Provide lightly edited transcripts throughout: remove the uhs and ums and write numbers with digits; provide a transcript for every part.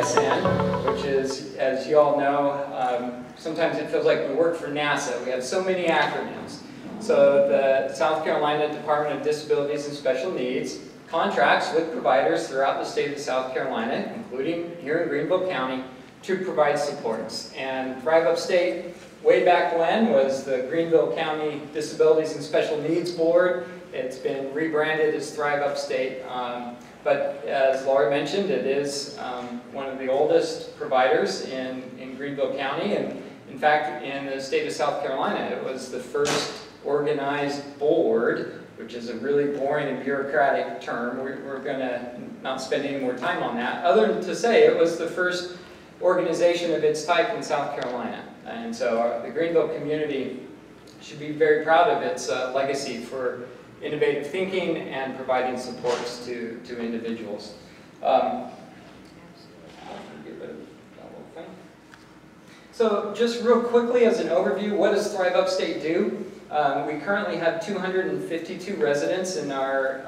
SN, which is, as you all know, sometimes it feels like we work for NASA. We have so many acronyms. So the South Carolina Department of Disabilities and Special Needs contracts with providers throughout the state of South Carolina, including here in Greenville County, to provide supports. And Thrive Upstate, way back when, was the Greenville County Disabilities and Special Needs Board. It's been rebranded as Thrive Upstate. But as Laura mentioned, it is one of the oldest providers in Greenville County. And in fact, in the state of South Carolina, it was the first organized board, which is a really boring and bureaucratic term. We're going to not spend any more time on that, other than to say it was the first organization of its type in South Carolina. And so the Greenville community should be very proud of its legacy for innovative thinking and providing supports to individuals. So just real quickly as an overview, what does Thrive Upstate do? We currently have 252 residents in our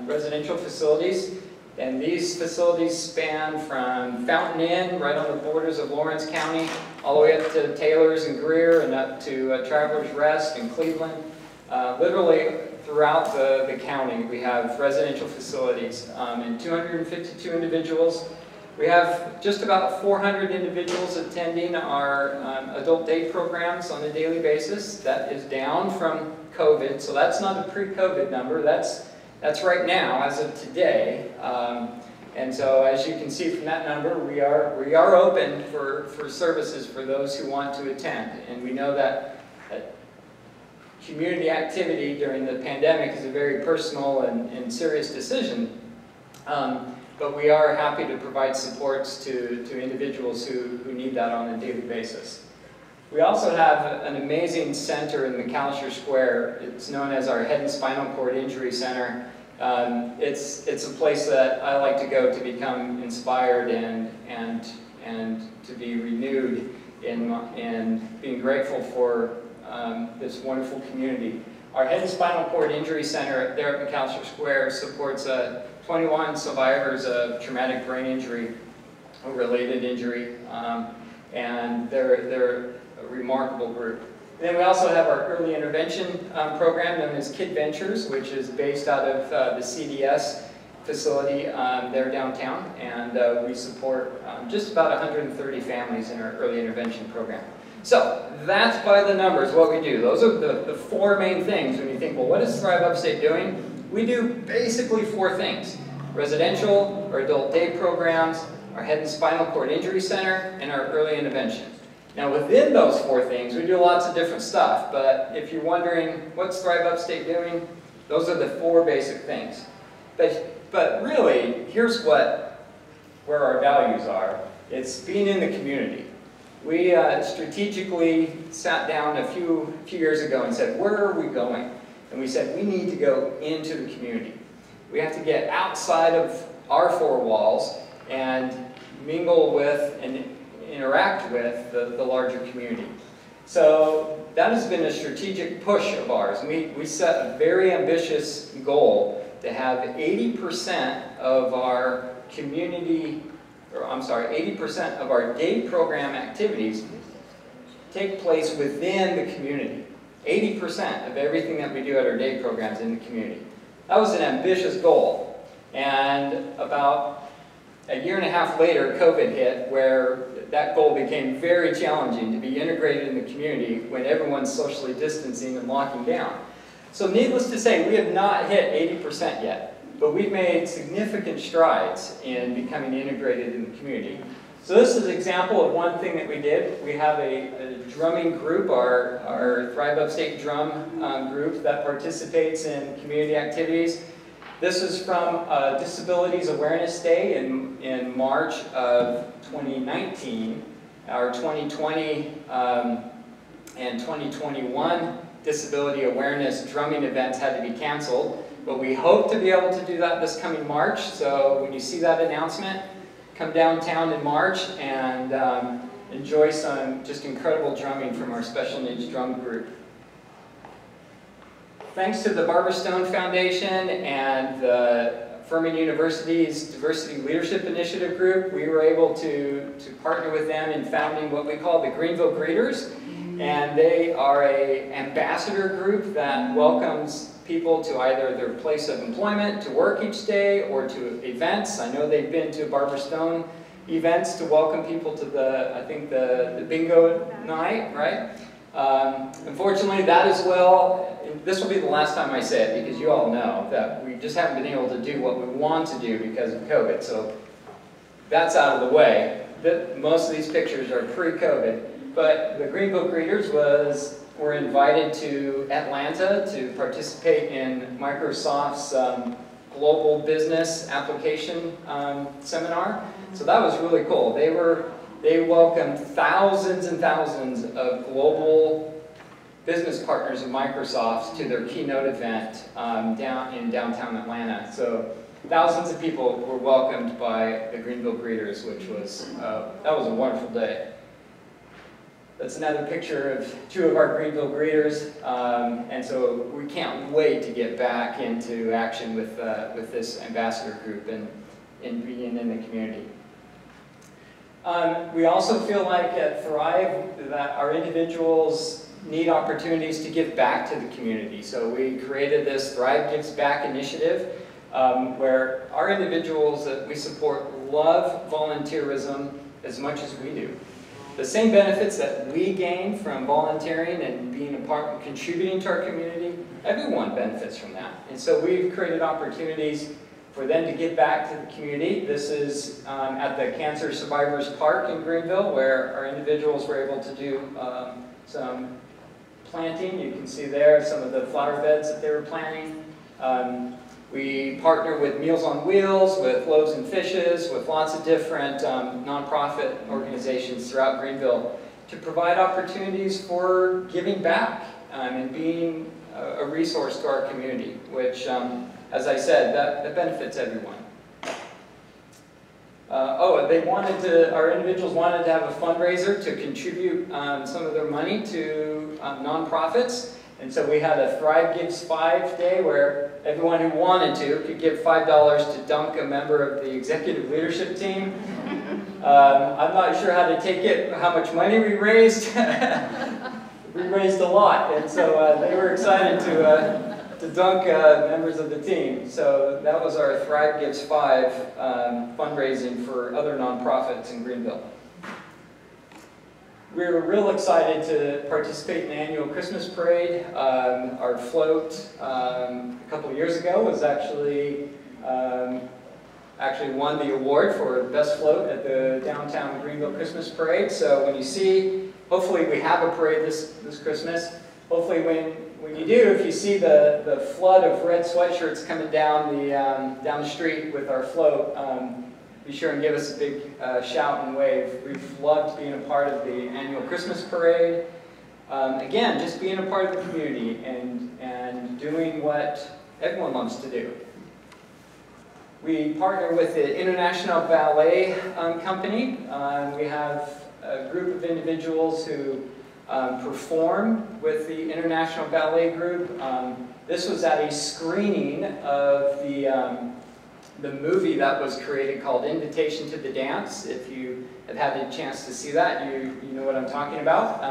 residential facilities, and these facilities span from Fountain Inn, right on the borders of Lawrence County, all the way up to Taylor's and Greer, and up to Travelers Rest in Cleveland. Literally throughout the county, we have residential facilities and 252 individuals. We have just about 400 individuals attending our adult day programs on a daily basis. That is down from COVID, so that's not a pre-COVID number. That's right now, as of today. And so, as you can see from that number, we are open for services for those who want to attend. And we know that community activity during the pandemic is a very personal and serious decision. But we are happy to provide supports to individuals who need that on a daily basis. We also have an amazing center in McAllister Square. It's known as our Head and Spinal Cord Injury Center. It's a place that I like to go to become inspired and to be renewed in being grateful for this wonderful community. Our Head and Spinal Cord Injury Center there at McAllister Square supports 21 survivors of traumatic brain injury or related injury, and they're a remarkable group. And then we also have our early intervention program known as Kid Ventures, which is based out of the CDS facility there downtown, and we support just about 130 families in our early intervention program. So that's by the numbers what we do. Those are the four main things when you think, well, what is Thrive Upstate doing? We do basically four things: residential or adult day programs, our Head and Spinal Cord Injury Center, and our early intervention. Now within those four things, we do lots of different stuff, but if you're wondering, what's Thrive Upstate doing? Those are the four basic things. But really, here's where our values are. It's being in the community. We strategically sat down a few years ago and said, where are we going? And we said, we need to go into the community. We have to get outside of our four walls and mingle with and interact with the larger community. So that has been a strategic push of ours. We set a very ambitious goal to have 80% of our community, or I'm sorry, 80% of our day program activities take place within the community. 80% of everything that we do at our day programs in the community. That was an ambitious goal. And about a year and a half later, COVID hit, where that goal became very challenging to be integrated in the community when everyone's socially distancing and locking down. So needless to say, we have not hit 80% yet, but we've made significant strides in becoming integrated in the community. So this is an example of one thing that we did. We have a drumming group, our Thrive Upstate drum group that participates in community activities. This is from Disabilities Awareness Day in March of 2019. Our 2020 and 2021 disability awareness drumming events had to be canceled, but we hope to be able to do that this coming March. So when you see that announcement, come downtown in March and enjoy some just incredible drumming from our special needs drum group. Thanks to the Barbara Stone Foundation and the Furman University's Diversity Leadership Initiative group. We were able to partner with them in founding what we call the Greenville Greeters. And they are an ambassador group that welcomes people to either their place of employment, to work each day, or to events. I know they've been to Barbara Stone events to welcome people to I think the bingo night, right? Unfortunately, that as well, this will be the last time I say it because you all know that we just haven't been able to do what we want to do because of COVID. So that's out of the way. Most of these pictures are pre-COVID. But the Greenville Greeters were invited to Atlanta to participate in Microsoft's Global Business Application Seminar. So that was really cool. They welcomed thousands and thousands of global business partners of Microsoft to their keynote event down in downtown Atlanta. So thousands of people were welcomed by the Greenville Greeters, which was, that was a wonderful day. That's another picture of 2 of our Greenville Greeters, and so we can't wait to get back into action with this ambassador group and being in the community. We also feel like at Thrive that our individuals need opportunities to give back to the community. So we created this Thrive Gives Back initiative where our individuals that we support love volunteerism as much as we do. The same benefits that we gain from volunteering and being a part of contributing to our community, everyone benefits from that. And so we've created opportunities for them to give back to the community. This is at the Cancer Survivors Park in Greenville, where our individuals were able to do some planting. You can see there some of the flower beds that they were planting. We partner with Meals on Wheels, with Loaves and Fishes, with lots of different nonprofit organizations throughout Greenville to provide opportunities for giving back and being a resource to our community, which, as I said, that benefits everyone. Our individuals wanted to have a fundraiser to contribute some of their money to nonprofits. And so we had a Thrive Gives 5 day where everyone who wanted to could give $5 to dunk a member of the executive leadership team. I'm not sure how to take it, how much money we raised. We raised a lot, and so they were excited to dunk members of the team. So that was our Thrive Gives 5 fundraising for other nonprofits in Greenville. We were real excited to participate in the annual Christmas parade. Our float a couple of years ago was actually won the award for best float at the downtown Greenville Christmas parade. So when you see, hopefully we have a parade this Christmas. Hopefully when you do, if you see the flood of red sweatshirts coming down the street with our float, be sure and give us a big shout and wave. We've loved being a part of the annual Christmas parade. Again, just being a part of the community and doing what everyone loves to do. We partner with the International Ballet Company. We have a group of individuals who perform with the International Ballet Group. This was at a screening of the movie that was created called Invitation to the Dance. If you have had a chance to see that, you know what I'm talking about,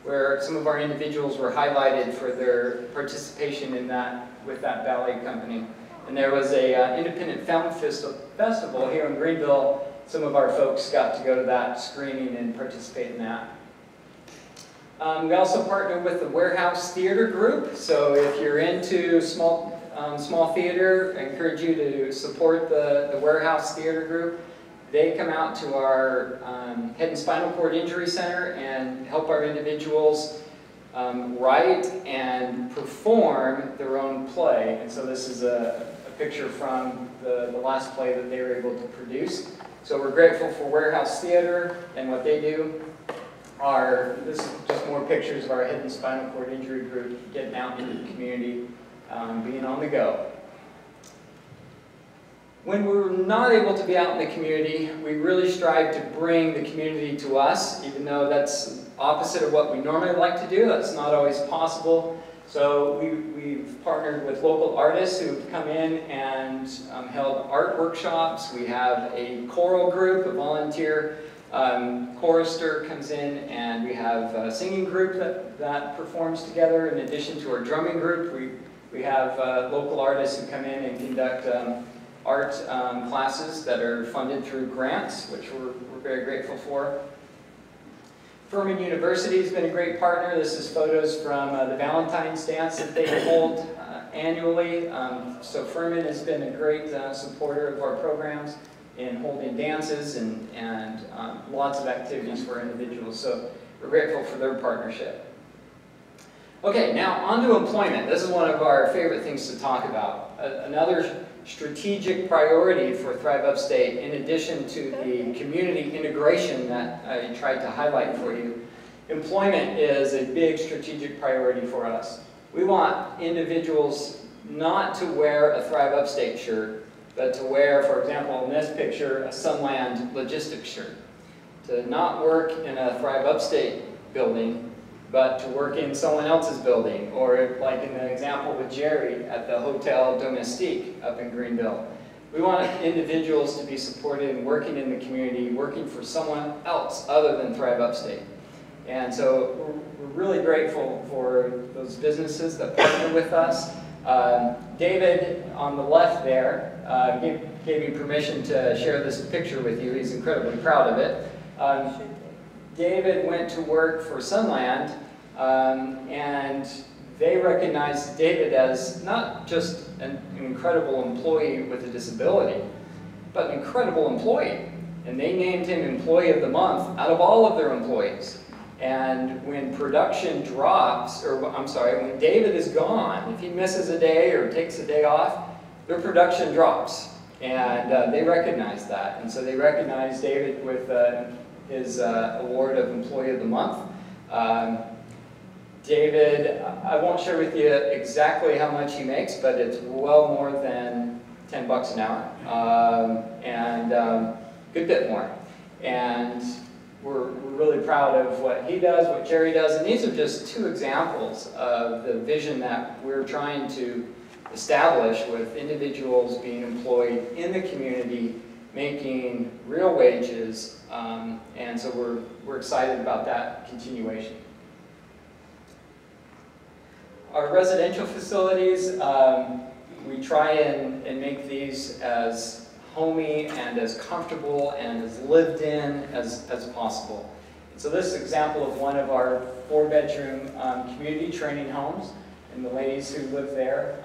where some of our individuals were highlighted for their participation in with that ballet company. And there was a independent film festival here in Greenville. Some of our folks got to go to that screening and participate in that. We also partner with the Warehouse Theater Group. So if you're into small theater, I encourage you to support the Warehouse Theater Group. They come out to our Head and Spinal Cord Injury Center and help our individuals write and perform their own play. And so this is a picture from the last play that they were able to produce. So we're grateful for Warehouse Theater and what they do. This is just more pictures of our Head and Spinal Cord Injury Group getting out into the community, being on the go. When we're not able to be out in the community, we really strive to bring the community to us, even though that's opposite of what we normally like to do. That's not always possible. So we've partnered with local artists who've come in and held art workshops. We have a choral group, a volunteer chorister comes in, and we have a singing group that performs together. In addition to our drumming group, we have local artists who come in and conduct art classes that are funded through grants, which we're very grateful for. Furman University has been a great partner. This is photos from the Valentine's dance that they hold annually. So Furman has been a great supporter of our programs in holding dances and lots of activities for individuals. So we're grateful for their partnership. Okay, now on to employment. This is one of our favorite things to talk about. Another strategic priority for Thrive Upstate, in addition to the community integration that I tried to highlight for you, employment is a big strategic priority for us. We want individuals not to wear a Thrive Upstate shirt, but to wear, for example, in this picture, a Sunland Logistics shirt. To not work in a Thrive Upstate building, but to work in someone else's building, or like in the example with Jerry at the Hotel Domestique up in Greenville. We want individuals to be supported in working in the community, working for someone else other than Thrive Upstate. And so we're really grateful for those businesses that partner with us. David on the left there gave me permission to share this picture with you. He's incredibly proud of it. David went to work for Sunland, and they recognized David as not just an incredible employee with a disability, but an incredible employee. And they named him Employee of the Month out of all of their employees. And when production drops, or I'm sorry, when David is gone, if he misses a day or takes a day off, their production drops. And they recognize that. And so they recognize David with his award of Employee of the Month. David, I won't share with you exactly how much he makes, but it's well more than $10 an hour, and a good bit more. And we're really proud of what he does, what Jerry does, and these are just two examples of the vision that we're trying to establish with individuals being employed in the community, making real wages, and so we're excited about that continuation. Our residential facilities, we try and make these as homey and as comfortable and as lived in as possible. So this is an example of one of our 4-bedroom community training homes, and the ladies who live there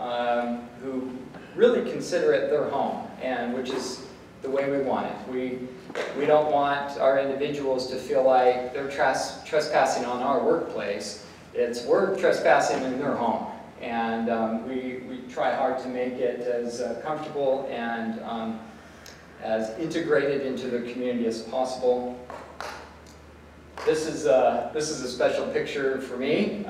who really consider it their home, and which is the way we want it. We don't want our individuals to feel like they're trespassing on our workplace. We're trespassing in their home, and we try hard to make it as comfortable and as integrated into the community as possible. This is a special picture for me.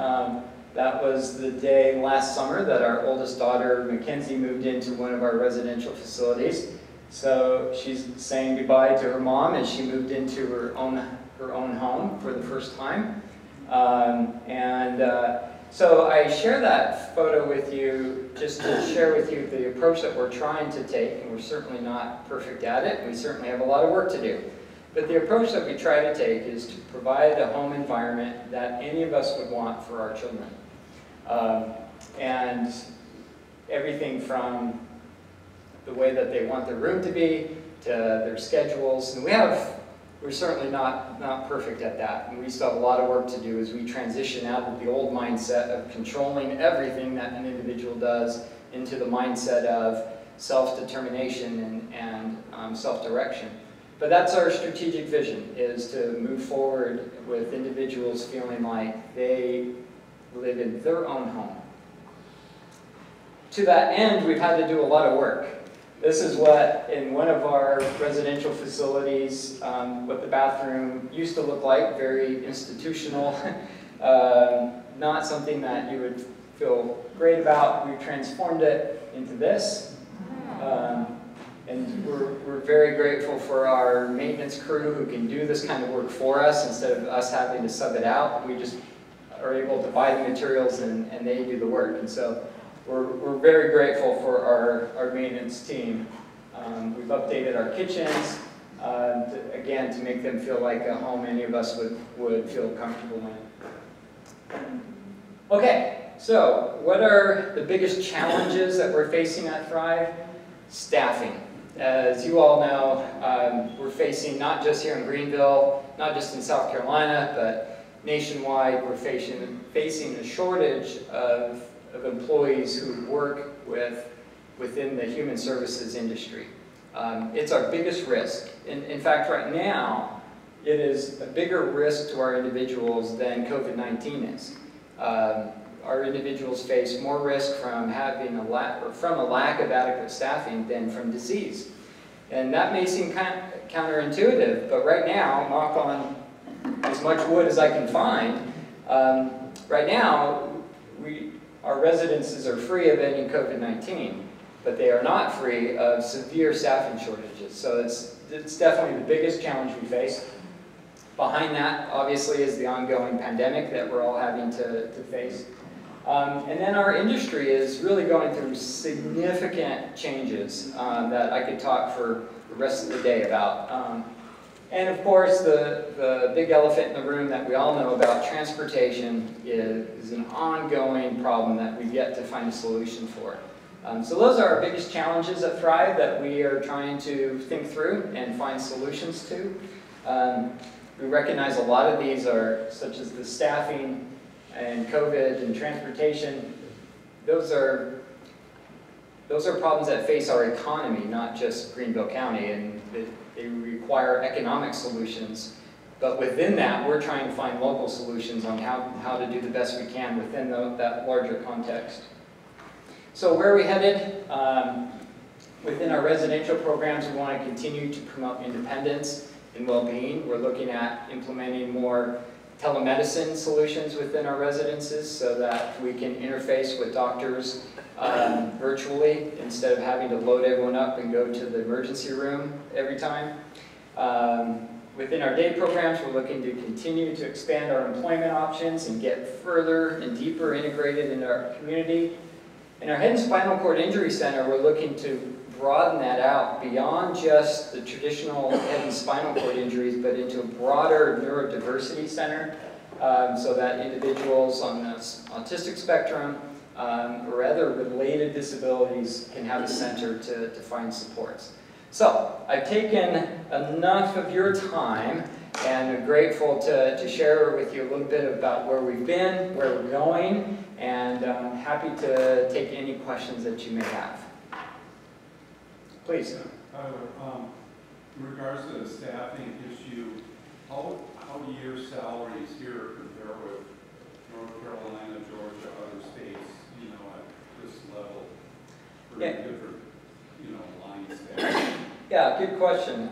That was the day last summer that our oldest daughter, Mackenzie, moved into one of our residential facilities. So she's saying goodbye to her mom as she moved into her own home for the first time. So I share that photo with you just to share with you the approach that we're trying to take, and we're certainly not perfect at it. We certainly have a lot of work to do. But the approach that we try to take is to provide a home environment that any of us would want for our children. And everything from the way that they want their room to be, to their schedules. And we're certainly not perfect at that. And we still have a lot of work to do as we transition out of the old mindset of controlling everything that an individual does into the mindset of self-determination and self-direction. But that's our strategic vision, is to move forward with individuals feeling like they live in their own home. To that end, we've had to do a lot of work. This is what, in one of our residential facilities, what the bathroom used to look like, very institutional, not something that you would feel great about. We've transformed it into this. And we're very grateful for our maintenance crew who can do this kind of work for us instead of us having to sub it out. We just are able to buy the materials and they do the work. And so we're very grateful for our maintenance team. We've updated our kitchens, again, to make them feel like a home any of us would feel comfortable in. Okay, so what are the biggest challenges that we're facing at Thrive? Staffing. As you all know, we're facing, not just here in Greenville, not just in South Carolina, but nationwide, we're facing a shortage of employees who work within the human services industry. It's our biggest risk. In fact, right now, it is a bigger risk to our individuals than COVID-19 is. Our individuals face more risk from having a lack of adequate staffing than from disease. And that may seem kind of counterintuitive, but right now, knock on as much wood as I can find, right now, our residences are free of any COVID-19, but they are not free of severe staffing shortages. So it's definitely the biggest challenge we face. Behind that, obviously, is the ongoing pandemic that we're all having to face. And then our industry is really going through significant changes that I could talk for the rest of the day about. And of course, the big elephant in the room that we all know about, transportation, is an ongoing problem that we've yet to find a solution for. So those are our biggest challenges at Thrive that we are trying to think through and find solutions to. We recognize a lot of these are, such as the staffing and COVID and transportation, those are problems that face our economy, not just Greenville County, and they require economic solutions. But within that, we're trying to find local solutions on how to do the best we can within that larger context. So where are we headed? Within our residential programs, we want to continue to promote independence and well-being. We're looking at implementing more telemedicine solutions within our residences so that we can interface with doctors virtually instead of having to load everyone up and go to the emergency room every time. Within our day programs, we're looking to continue to expand our employment options and get further and deeper integrated into our community. In our Head and Spinal Cord Injury Center, we're looking to broaden that out beyond just the traditional head and spinal cord injuries, but into a broader neurodiversity center so that individuals on the autistic spectrum or other related disabilities can have a center to find supports. So I've taken enough of your time, and I'm grateful to share with you a little bit about where we've been, where we're going, and I'm happy to take any questions that you may have. Please. Tyler, in regards to the staffing issue, how do your salaries here compare with North Carolina, Georgia, other states, you know, at this level for different, you know, line staff? Yeah, good question.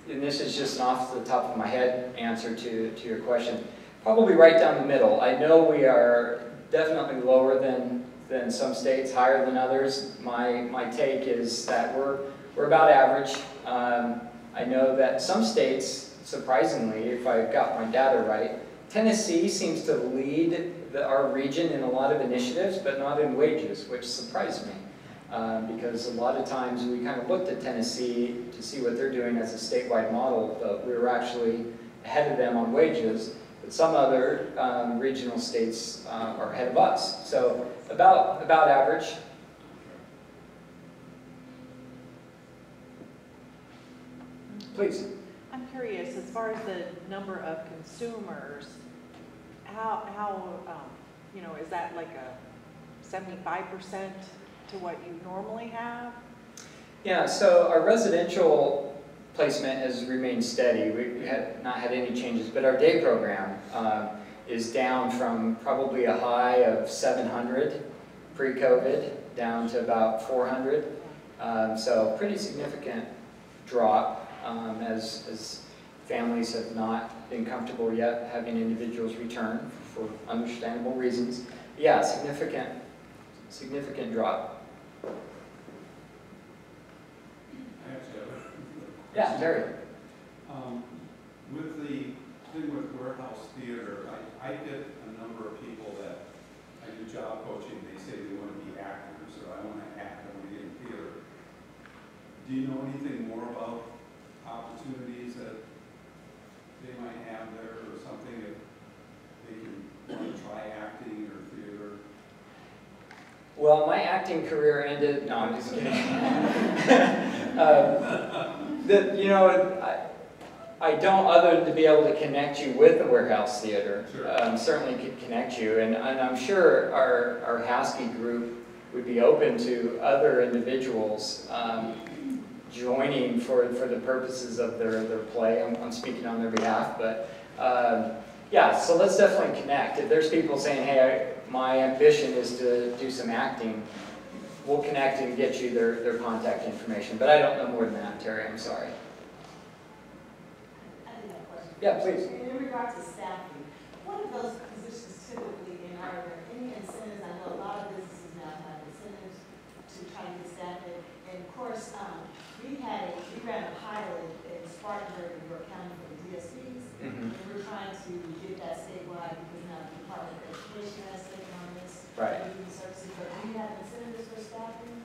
And this is just an off the top of my head answer to your question, probably right down the middle. I know we are definitely lower than some states, higher than others. My take is that we're about average. I know that some states, surprisingly, if I got my data right, Tennessee seems to lead our region in a lot of initiatives, but not in wages, which surprised me. Because a lot of times we kind of looked at Tennessee to see what they're doing as a statewide model, but we were actually ahead of them on wages. But some other regional states are ahead of us. So about average. Please. I'm curious, as far as the number of consumers, how you know, is that like a 75% to what you normally have? Yeah, so our residential placement has remained steady. We have not had any changes, but our day program is down from probably a high of 700 pre-COVID down to about 400. So pretty significant drop as families have not been comfortable yet having individuals return for understandable reasons. Yeah, significant drop. I actually have a Yeah, Terry. with the thing with warehouse theater, I get a number of people that I do job coaching, they say they want to be actors, or I want to act, I want to get in theater. Do you know anything more about opportunities that they might have there, or something if they can want to try acting or theater? Well, my acting career ended, no, I'm just kidding. You know, I don't, other than to be able to connect you with the warehouse theater, Sure. Certainly could connect you. And I'm sure our Haskell group would be open to other individuals joining for the purposes of their play. I'm speaking on their behalf, but yeah, so let's definitely connect. If there's people saying, hey, my ambition is to do some acting, we'll connect and get you their contact information. But I don't know more than that, Terry, I'm sorry. I do have a question. Yeah, please. In regard to staffing, what are those positions typically in? Are there any incentives? I know a lot of businesses now have incentives to try to get staffing. And of course, we ran a pilot in Spartanburg, New York County for the DSPs. Mm-hmm. And we're trying to get that statewide because now the Department of Education has taken on this. Right. Services, but do you have incentives for staffing?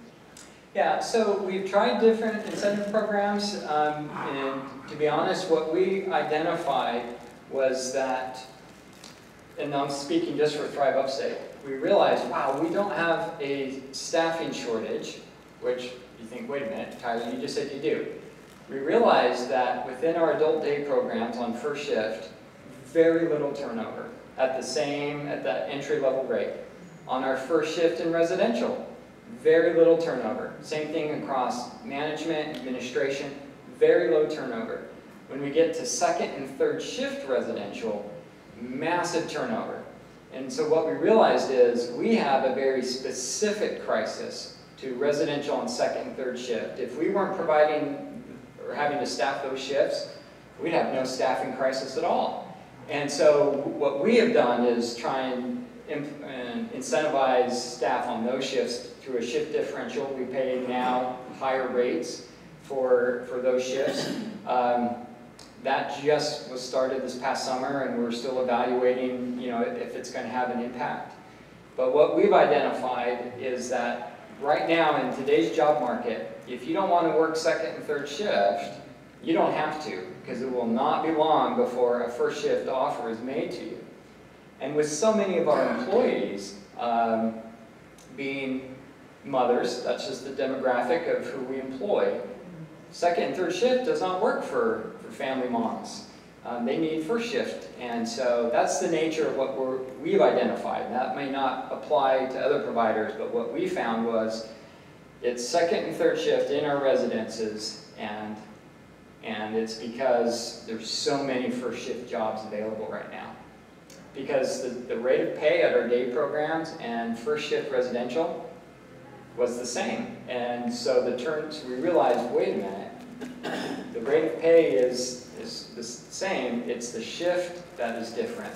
Yeah, so we've tried different incentive programs, and to be honest, what we identified was that, and I'm speaking just for Thrive Upstate, we realized, wow, we don't have a staffing shortage, which you think, wait a minute, Tyler, you just said you do. We realized that within our adult day programs on first shift, very little turnover at the entry-level rate. On our first shift in residential, very little turnover. Same thing across management, administration, very low turnover. When we get to second and third shift residential, massive turnover. And so what we realized is we have a very specific crisis to residential on second and third shift. If we weren't providing or having to staff those shifts, we'd have no staffing crisis at all. And so what we have done is try and incentivize staff on those shifts through a shift differential. We pay now higher rates for those shifts. That just was started this past summer, and we're still evaluating, you know, if it's going to have an impact. But what we've identified is that right now in today's job market, if you don't want to work second and third shift, you don't have to, because it will not be long before a first shift offer is made to you. And with so many of our employees being mothers, that's just the demographic of who we employ, second and third shift does not work for family moms. They need first shift. And so that's the nature of what we've identified. That may not apply to other providers, but what we found was it's second and third shift in our residences, and it's because there's so many first shift jobs available right now. Because the rate of pay at our day programs and first shift residential was the same. And so we realized, wait a minute, the rate of pay is the same, it's the shift that is different.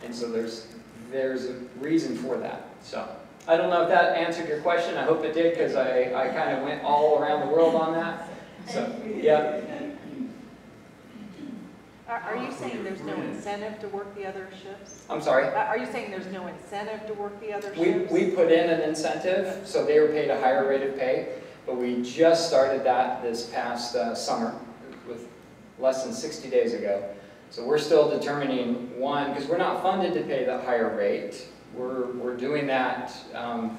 And so there's a reason for that. So I don't know if that answered your question. I hope it did, because I kind of went all around the world on that. So, yeah. Are you saying there's no incentive to work the other shifts? I'm sorry? Are you saying there's no incentive to work the other shifts? We put in an incentive, so they were paid a higher rate of pay, but we just started that this past summer, with less than 60 days ago. So we're still determining, one, because we're not funded to pay the higher rate. We're doing that out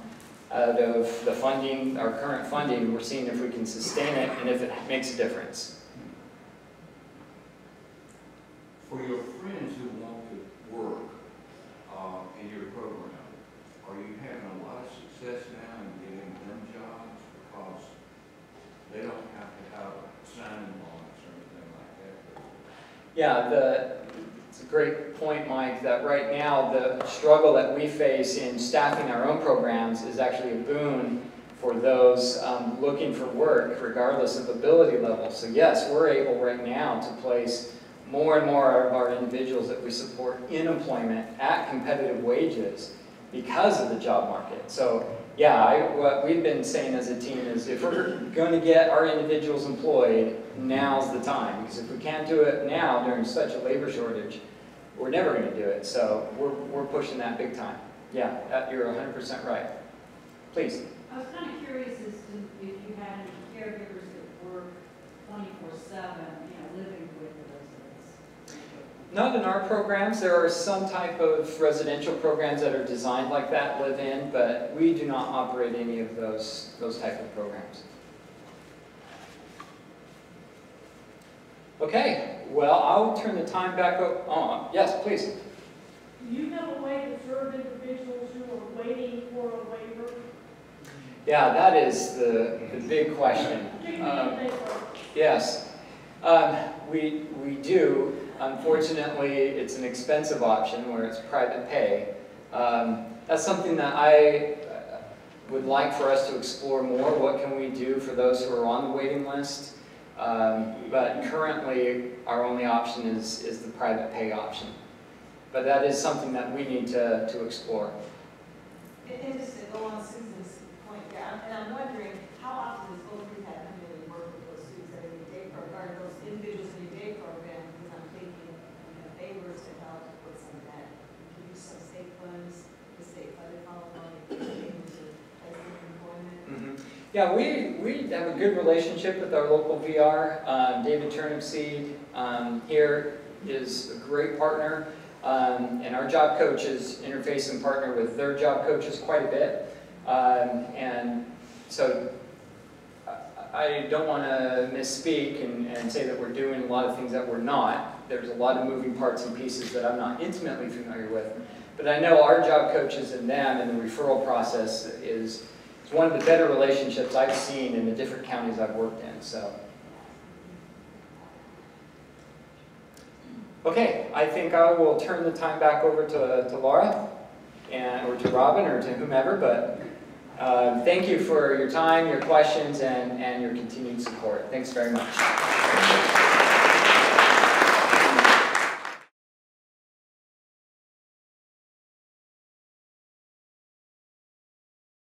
of the funding, our current funding. We're seeing if we can sustain it and if it makes a difference. For your friends who want to work in your program, are you having a lot of success now in getting them jobs because they don't have to have a signing bonus or anything like that? Yeah, it's a great point, Mike, that right now the struggle that we face in staffing our own programs is actually a boon for those looking for work regardless of ability level. So yes, we're able right now to place more and more of our individuals that we support in employment at competitive wages because of the job market. So Yeah, what we've been saying as a team is if we're going to get our individuals employed, now's the time. Because if we can't do it now during such a labor shortage, we're never going to do it. So we're pushing that big time. Yeah, you're 100% right. Please. I was kind of curious as to if you had any caregivers that work 24/7, living with the residents. Not in our programs. There are some type of residential programs that are designed like that, live in, but we do not operate any of those type of programs. Okay, well, I'll turn the time back on. Yes, please. Do you have a way to serve individuals who are waiting for a waiver? Yeah, that is the big question. Yes, we do. Unfortunately, it's an expensive option where it's private pay. That's something that I would like for us to explore more. What can we do for those who are on the waiting list? But currently, our only option is the private pay option. But that is something that we need to explore. And just to go on Susan's point there, and I'm wondering, how often does OPREAD have come in and work with those students that are in your day program, or those individuals in your day program? Because I'm thinking, favors to help with some of that. Can you use some state funds, the state funded follow on, to employment? Yeah, we have a good relationship with our local VR. David Turnipseed here is a great partner. And our job coaches interface and partner with their job coaches quite a bit. And so I don't want to misspeak and say that we're doing a lot of things that we're not. There's a lot of moving parts and pieces that I'm not intimately familiar with. But I know our job coaches and them and the referral process is one of the better relationships I've seen in the different counties I've worked in. So. Okay, I think I will turn the time back over to Laura, or to Robin, or to whomever, but thank you for your time, your questions, and your continued support. Thanks very much.